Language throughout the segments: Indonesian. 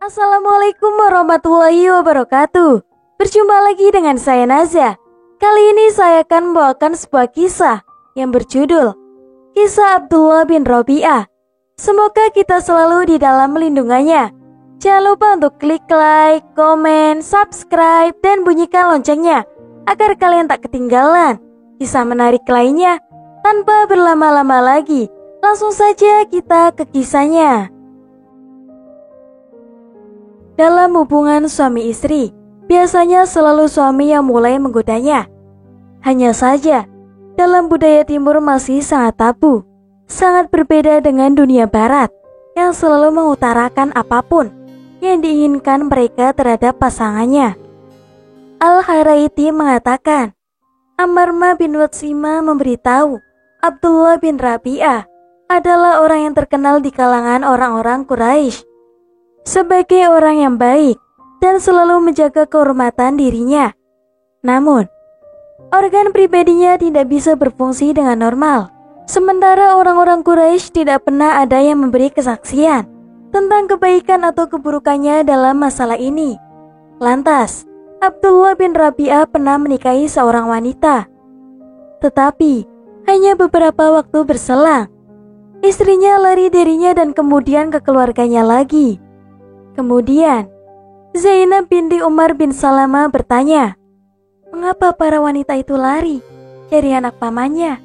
Assalamualaikum warahmatullahi wabarakatuh. Berjumpa lagi dengan saya Naza. Kali ini saya akan membawakan sebuah kisah yang berjudul Kisah Abdullah bin Rabi'ah. Semoga kita selalu di dalam lindungannya. Jangan lupa untuk klik like, komen, subscribe, dan bunyikan loncengnya agar kalian tak ketinggalan kisah menarik lainnya. Tanpa berlama-lama lagi, langsung saja kita ke kisahnya. Dalam hubungan suami istri, biasanya selalu suami yang mulai menggodanya. Hanya saja, dalam budaya timur masih sangat tabu, sangat berbeda dengan dunia barat yang selalu mengutarakan apapun yang diinginkan mereka terhadap pasangannya. Al-Haraiti mengatakan, Ammarma bin Watsima memberitahu Abdullah bin Rabi'ah adalah orang yang terkenal di kalangan orang-orang Quraisy sebagai orang yang baik dan selalu menjaga kehormatan dirinya. Namun, organ pribadinya tidak bisa berfungsi dengan normal. Sementara orang-orang Quraisy tidak pernah ada yang memberi kesaksian tentang kebaikan atau keburukannya dalam masalah ini. Lantas, Abdullah bin Rabi'ah pernah menikahi seorang wanita. Tetapi, hanya beberapa waktu berselang, istrinya lari darinya dan kemudian ke keluarganya lagi. Kemudian, Zainab binti Umar bin Salamah bertanya, "Mengapa para wanita itu lari dari anak pamannya?"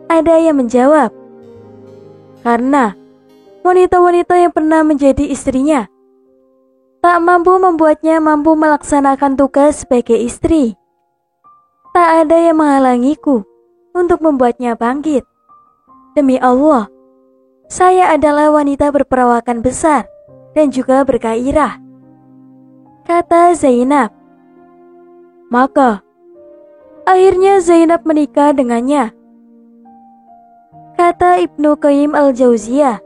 Ada yang menjawab, "Karena wanita-wanita yang pernah menjadi istrinya tak mampu membuatnya mampu melaksanakan tugas sebagai istri. Tak ada yang menghalangiku untuk membuatnya bangkit. Demi Allah, saya adalah wanita berperawakan besar dan juga bergairah," kata Zainab. Maka, akhirnya Zainab menikah dengannya, kata Ibnu Qayyim al-Jauziyah.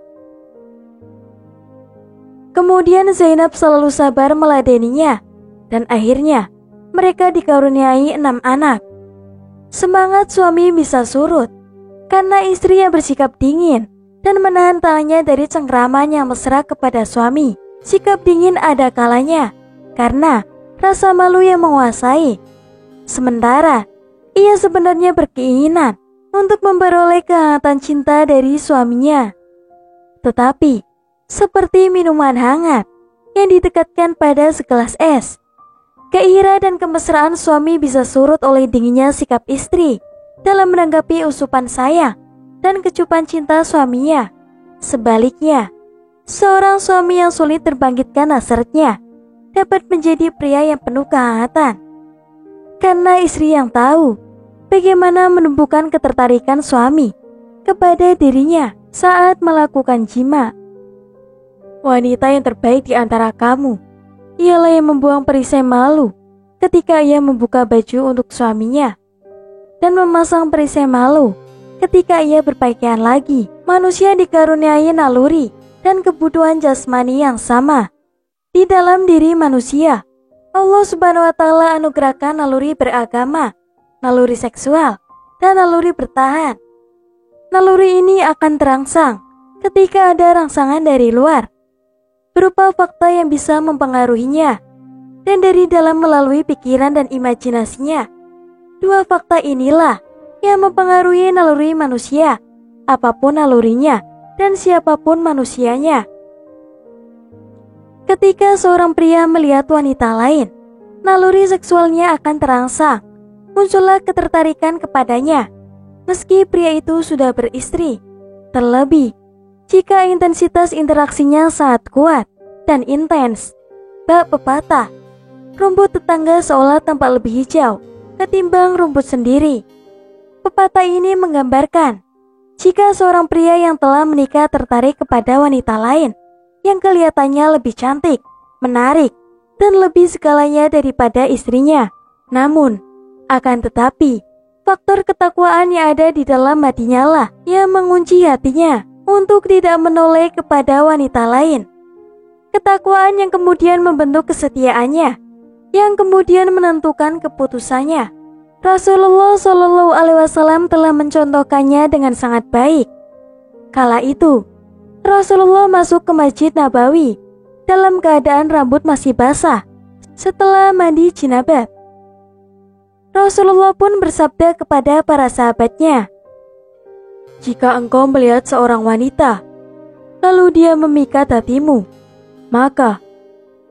Kemudian Zainab selalu sabar meladeninya, dan akhirnya mereka dikaruniai 6 anak. Semangat suami bisa surut karena istri yang bersikap dingin dan menahan tangannya dari cengkraman yang mesra kepada suami. Sikap dingin ada kalanya karena rasa malu yang menguasai. Sementara ia sebenarnya berkeinginan untuk memperoleh kehangatan cinta dari suaminya. Tetapi seperti minuman hangat yang ditekatkan pada segelas es, gairah dan kemesraan suami bisa surut oleh dinginnya sikap istri dalam menanggapi usupan sayang dan kecupan cinta suaminya. Sebaliknya, seorang suami yang sulit terbangkitkan hasratnya dapat menjadi pria yang penuh kehangatan, karena istri yang tahu bagaimana menumbuhkan ketertarikan suami kepada dirinya saat melakukan jima. Wanita yang terbaik di antara kamu ialah yang membuang perisai malu ketika ia membuka baju untuk suaminya dan memasang perisai malu ketika ia berpakaian lagi. Manusia dikaruniai naluri dan kebutuhan jasmani yang sama di dalam diri manusia. Allah Subhanahu wa Ta'ala anugerahkan naluri beragama, naluri seksual, dan naluri bertahan. Naluri ini akan terangsang ketika ada rangsangan dari luar, berupa fakta yang bisa mempengaruhinya, dan dari dalam melalui pikiran dan imajinasinya. Dua fakta inilah yang mempengaruhi naluri manusia, apapun nalurinya dan siapapun manusianya. Ketika seorang pria melihat wanita lain, naluri seksualnya akan terangsang, muncullah ketertarikan kepadanya, meski pria itu sudah beristri. Terlebih jika intensitas interaksinya sangat kuat dan intens. Bab pepatah, rumput tetangga seolah tampak lebih hijau ketimbang rumput sendiri. Pepatah ini menggambarkan jika seorang pria yang telah menikah tertarik kepada wanita lain yang kelihatannya lebih cantik, menarik, dan lebih segalanya daripada istrinya. Namun, akan tetapi, faktor ketakwaan yang ada di dalam hatinya lah yang mengunci hatinya untuk tidak menoleh kepada wanita lain. Ketakwaan yang kemudian membentuk kesetiaannya, yang kemudian menentukan keputusannya. Rasulullah Shallallahu Alaihi Wasallam telah mencontohkannya dengan sangat baik. Kala itu, Rasulullah masuk ke Masjid Nabawi dalam keadaan rambut masih basah setelah mandi jinabat. Rasulullah pun bersabda kepada para sahabatnya, "Jika engkau melihat seorang wanita, lalu dia memikat hatimu, maka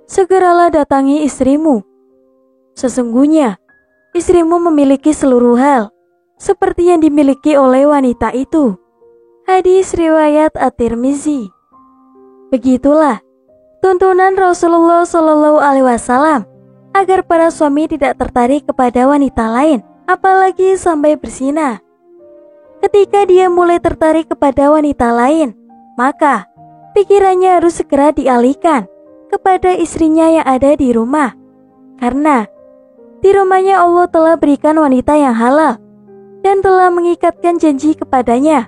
segeralah datangi istrimu. Sesungguhnya istrimu memiliki seluruh hal seperti yang dimiliki oleh wanita itu." Hadis riwayat At-Tirmizi. Begitulah tuntunan Rasulullah Shallallahu Alaihi Wasallam agar para suami tidak tertarik kepada wanita lain, apalagi sampai berzina. Ketika dia mulai tertarik kepada wanita lain, maka pikirannya harus segera dialihkan kepada istrinya yang ada di rumah, karena di rumahnya Allah telah berikan wanita yang halal dan telah mengikatkan janji kepadanya.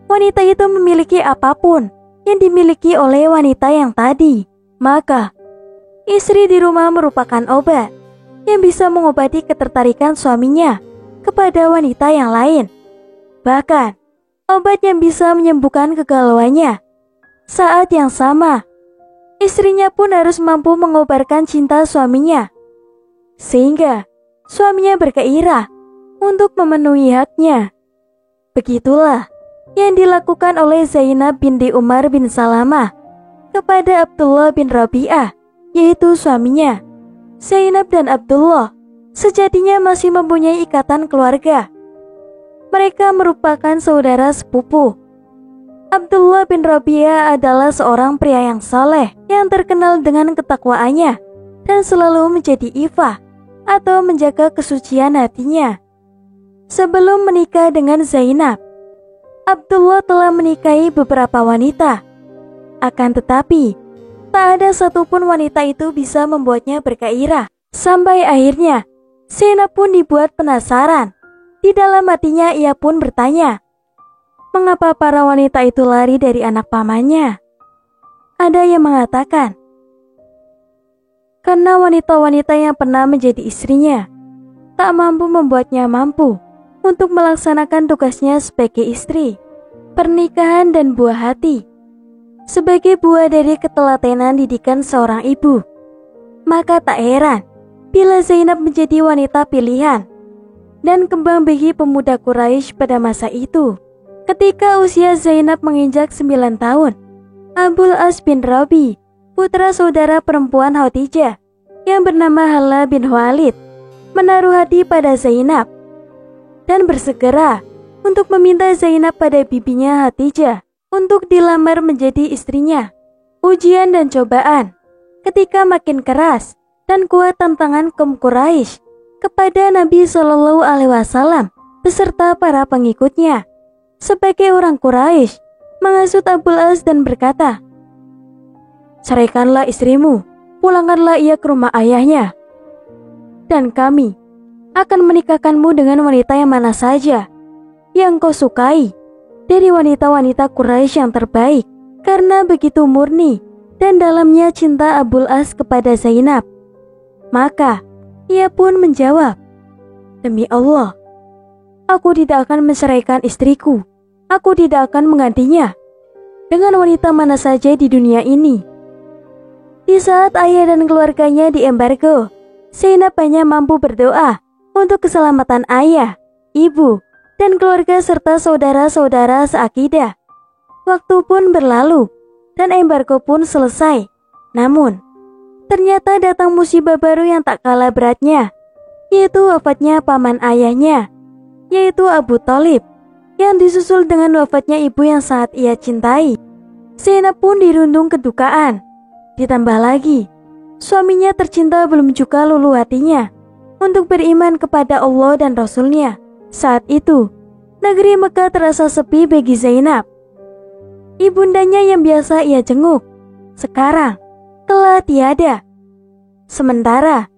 Wanita itu memiliki apapun yang dimiliki oleh wanita yang tadi, maka istri di rumah merupakan obat yang bisa mengobati ketertarikan suaminya kepada wanita yang lain. Bahkan, obat yang bisa menyembuhkan kegalauannya. Saat yang sama, istrinya pun harus mampu mengobarkan cinta suaminya, sehingga suaminya bergairah untuk memenuhi haknya. Begitulah yang dilakukan oleh Zainab binti Umar bin Salamah kepada Abdullah bin Rabi'ah, yaitu suaminya. Zainab dan Abdullah sejatinya masih mempunyai ikatan keluarga. Mereka merupakan saudara sepupu. Abdullah bin Rabi'ah adalah seorang pria yang saleh yang terkenal dengan ketakwaannya dan selalu menjadi ifah atau menjaga kesucian hatinya. Sebelum menikah dengan Zainab, Abdullah telah menikahi beberapa wanita. Akan tetapi, tak ada satupun wanita itu bisa membuatnya bergairah. Sampai akhirnya, Zainab pun dibuat penasaran. Di dalam hatinya ia pun bertanya, mengapa para wanita itu lari dari anak pamannya? Ada yang mengatakan, karena wanita-wanita yang pernah menjadi istrinya tak mampu membuatnya mampu untuk melaksanakan tugasnya sebagai istri. Pernikahan dan buah hati sebagai buah dari ketelatenan didikan seorang ibu. Maka tak heran bila Zainab menjadi wanita pilihan dan kembang bagi pemuda Quraisy pada masa itu. Ketika usia Zainab menginjak 9 tahun, Abul As bin Rabi, putra saudara perempuan Khadijah yang bernama Hala bin Khuwailid, menaruh hati pada Zainab dan bersegera untuk meminta Zainab pada bibinya Khadijah untuk dilamar menjadi istrinya. Ujian dan cobaan ketika makin keras dan kuat tantangan kaum Quraisy kepada Nabi Shallallahu Alaihi Wasallam beserta para pengikutnya. Sebagai orang Quraisy menghasut Abul As dan berkata, "Ceraikanlah istrimu, pulangkanlah ia ke rumah ayahnya, dan kami akan menikahkanmu dengan wanita yang mana saja yang kau sukai dari wanita-wanita Quraisy yang terbaik." Karena begitu murni dan dalamnya cinta Abul As kepada Zainab, maka ia pun menjawab, "Demi Allah, aku tidak akan menceraikan istriku. Aku tidak akan menggantinya dengan wanita mana saja di dunia ini." Di saat ayah dan keluarganya diembargo, Zainab hanya mampu berdoa untuk keselamatan ayah, ibu, dan keluarga serta saudara-saudara seakidah. Waktu pun berlalu dan embargo pun selesai. Namun, ternyata datang musibah baru yang tak kalah beratnya, yaitu wafatnya paman ayahnya, yaitu Abu Thalib, yang disusul dengan wafatnya ibu yang sangat ia cintai. Zainab pun dirundung kedukaan. Ditambah lagi, suaminya tercinta belum juga luluh hatinya untuk beriman kepada Allah dan Rasul-Nya. Saat itu, negeri Mekah terasa sepi bagi Zainab. Ibundanya yang biasa ia jenguk, sekarang telah tiada. Sementara,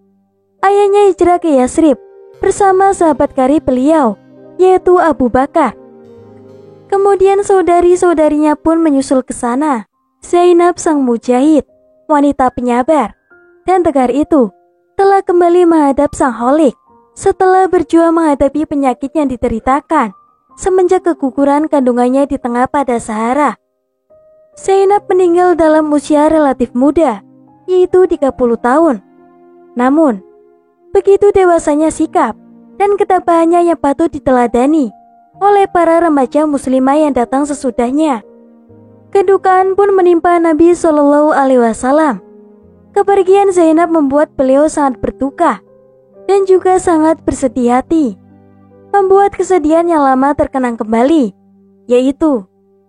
ayahnya hijrah ke Yasrib bersama sahabat karib beliau, yaitu Abu Bakar. Kemudian saudari-saudarinya pun menyusul ke sana. Zainab sang mujahid, wanita penyabar dan tegar itu, telah kembali menghadap sang Khalik setelah berjuang menghadapi penyakit yang dideritakan semenjak keguguran kandungannya di tengah pada Sahara. Zainab meninggal dalam usia relatif muda, yaitu 30 tahun. Namun, begitu dewasanya sikap dan ketabahannya yang patut diteladani oleh para remaja muslimah yang datang sesudahnya. Kedukaan pun menimpa Nabi Shallallahu Alaihi Wasallam. Kepergian Zainab membuat beliau sangat berduka dan juga sangat bersedih hati, membuat kesedihan yang lama terkenang kembali, yaitu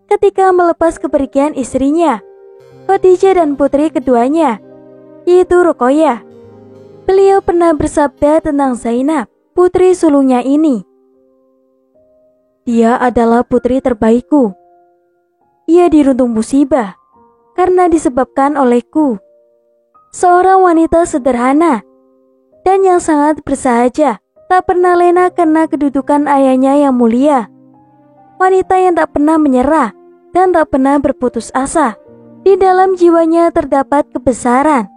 ketika melepas kepergian istrinya, Khadijah, dan putri keduanya, yaitu Ruqayyah. Beliau pernah bersabda tentang Zainab, putri sulungnya ini, "Dia adalah putri terbaikku. Ia diruntung musibah karena disebabkan olehku." Seorang wanita sederhana dan yang sangat bersahaja, tak pernah lena karena kedudukan ayahnya yang mulia. Wanita yang tak pernah menyerah dan tak pernah berputus asa. Di dalam jiwanya terdapat kebesaran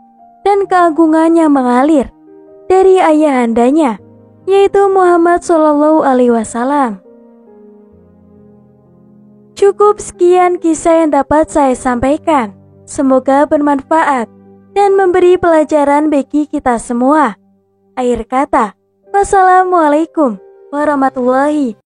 dan keagungan yang mengalir dari ayahandanya, yaitu Muhammad Shallallahu Alaihi Wasallam. Cukup sekian kisah yang dapat saya sampaikan. Semoga bermanfaat dan memberi pelajaran bagi kita semua. Akhir kata, wassalamualaikum warahmatullahi